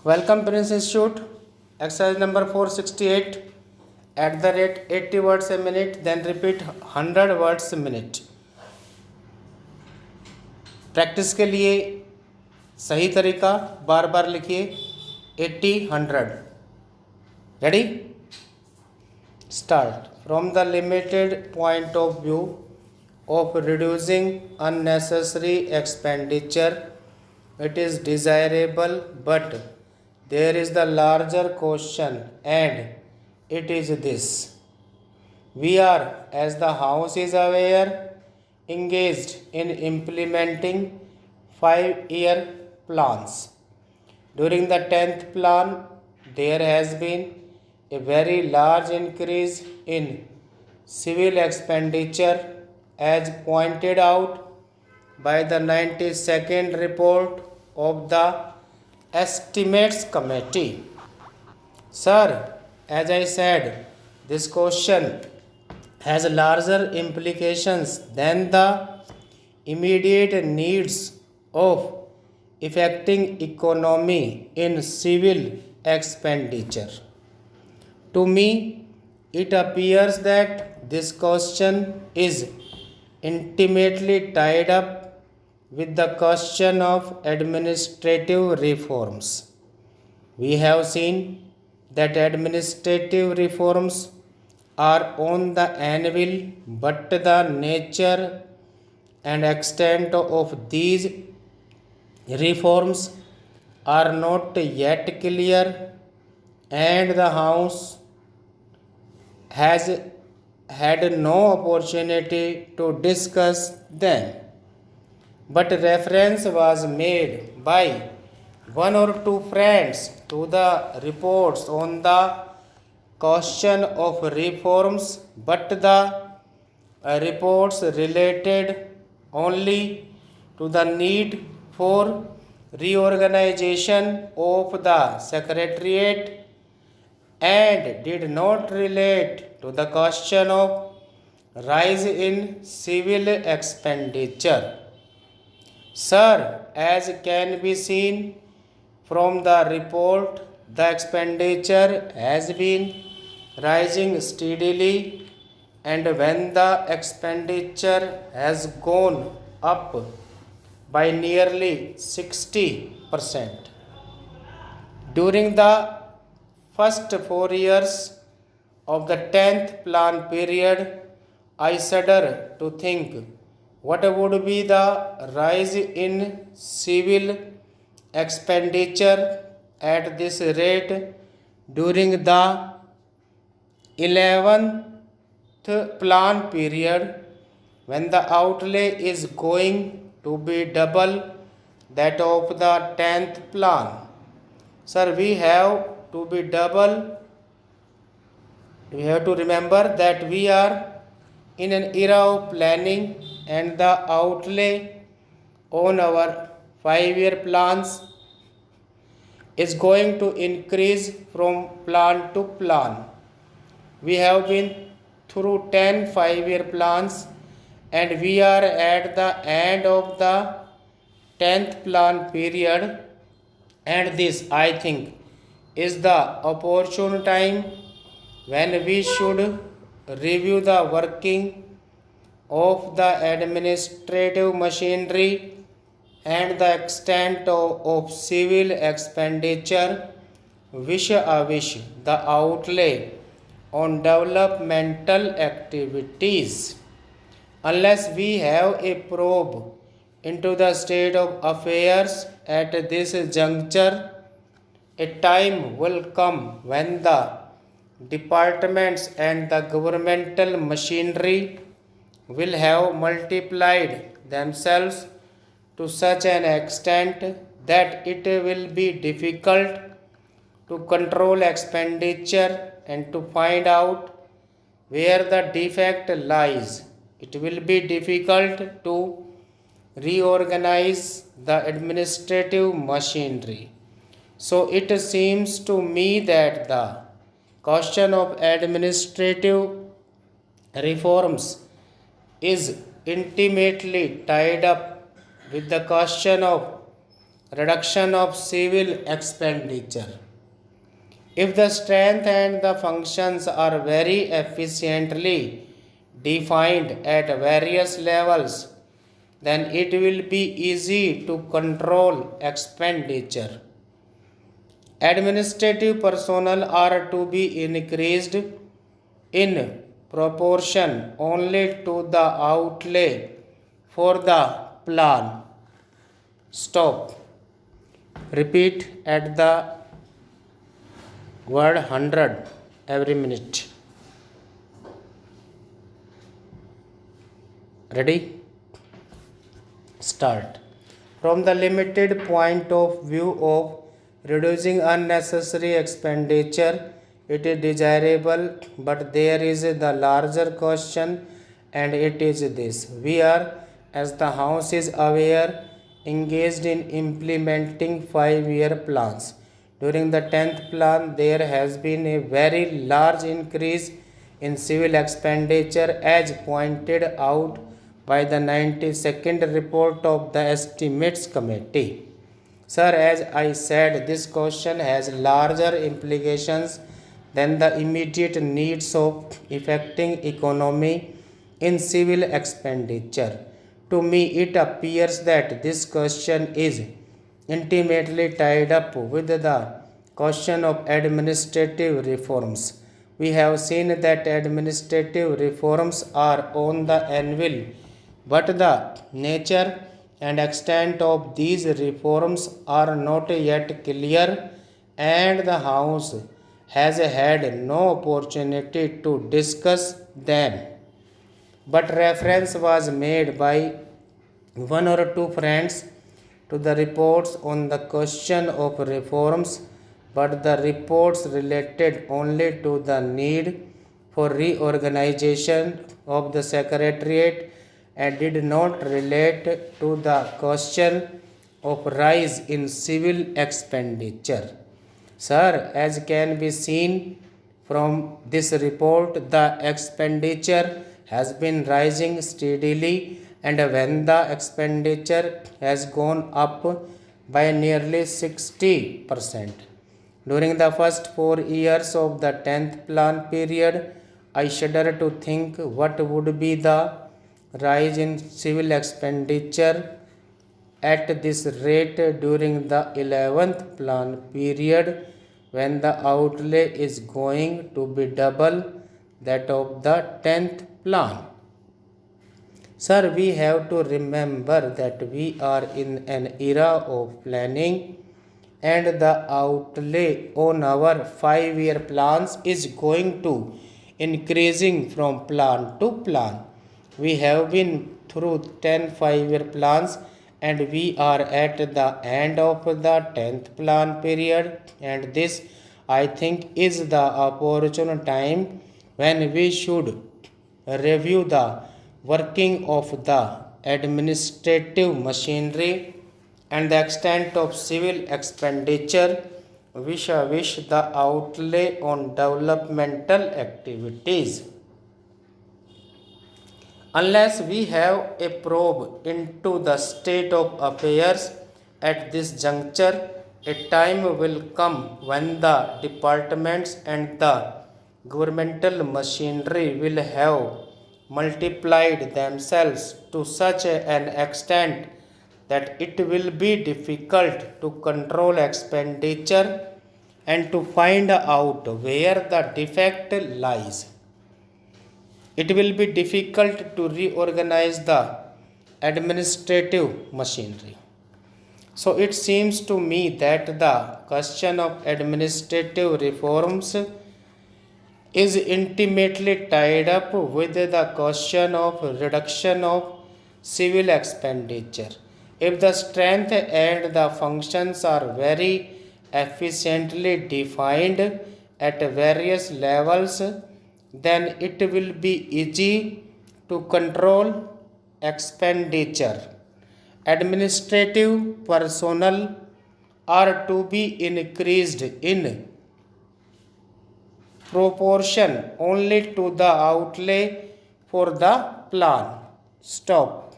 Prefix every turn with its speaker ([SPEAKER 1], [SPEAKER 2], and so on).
[SPEAKER 1] Welcome Prince Institute. Exercise number 468. At the rate 80 words a minute, then repeat 100 words a minute. Practice के लिए सही तरीका बार बार लिखिए 80 100. Ready? Start. From the limited point of view of reducing unnecessary expenditure, it is desirable, but there is the larger question, and it is this. We are, as the House is aware, engaged in implementing 5-year plans. During the 10th plan, there has been a very large increase in civil expenditure as pointed out by the 92nd report of the Estimates Committee. Sir, as I said, this question has larger implications than the immediate needs of affecting economy in civil expenditure. To me, it appears that this question is intimately tied up with the question of administrative reforms. We have seen that administrative reforms are on the anvil, but the nature and extent of these reforms are not yet clear, and the House has had no opportunity to discuss them. But reference was made by one or two friends to the reports on the question of reforms, but the reports related only to the need for reorganization of the secretariat and did not relate to the question of rise in civil expenditure. Sir, as can be seen from the report, the expenditure has been rising steadily, and when the expenditure has gone up by nearly 60% during the first 4 years of the 10th plan period, I shudder to think what would be the rise in civil expenditure at this rate during the 11th plan period, when the outlay is going to be double that of the 10th plan. Sir, we have to be double. We have to remember that we are in an era of planning, and the outlay on our 5-year plans is going to increase from plan to plan. We have been through 10 5-year plans, and we are at the end of the 10th plan period, and this, I think, is the opportune time when we should review the working of the administrative machinery and the extent of civil expenditure, wish the outlay on developmental activities. Unless we have a probe into the state of affairs at this juncture, a time will come when the departments and the governmental machinery will have multiplied themselves to such an extent that it will be difficult to control expenditure and to find out where the defect lies. It will be difficult to reorganize the administrative machinery. So it seems to me that the question of administrative reforms is intimately tied up with the question of reduction of civil expenditure. If the strength and the functions are very efficiently defined at various levels, then it will be easy to control expenditure. Administrative personnel are to be increased in proportion only to the outlay for the plan. Stop. Repeat at the word 100 every minute. Ready? Start. From the limited point of view of reducing unnecessary expenditure, it is desirable, but there is the larger question, and it is this. We are, as the House is aware, engaged in implementing 5-year plans. During the 10th plan, there has been a very large increase in civil expenditure as pointed out by the 92nd report of the Estimates Committee. Sir, as I said, this question has larger implications than the immediate needs of effecting economy in civil expenditure. To me, it appears that this question is intimately tied up with the question of administrative reforms. We have seen that administrative reforms are on the anvil, but the nature and extent of these reforms are not yet clear, and the House has had no opportunity to discuss them. But reference was made by one or two friends to the reports on the question of reforms, but the reports related only to the need for reorganization of the Secretariat and did not relate to the question of rise in civil expenditure. Sir, as can be seen from this report, the expenditure has been rising steadily, and when the expenditure has gone up by nearly 60%. During the first 4 years of the 10th plan period, I shudder to think what would be the rise in civil expenditure at this rate during the 11th plan period, when the outlay is going to be double that of the 10th plan. Sir, we have to remember that we are in an era of planning, and the outlay on our 5-year plans is going to increasing from plan to plan. We have been through 10 5-year plans, and we are at the end of the 10th plan period, and this, I think, is the opportune time when we should review the working of the administrative machinery and the extent of civil expenditure vis-a-vis the outlay on developmental activities. Unless we have a probe into the state of affairs at this juncture, a time will come when the departments and the governmental machinery will have multiplied themselves to such an extent that it will be difficult to control expenditure and to find out where the defect lies. It will be difficult to reorganize the administrative machinery. So it seems to me that the question of administrative reforms is intimately tied up with the question of reduction of civil expenditure. If the strength and the functions are very efficiently defined at various levels, then it will be easy to control expenditure. Administrative personnel are to be increased in proportion only to the outlay for the plan. Stop.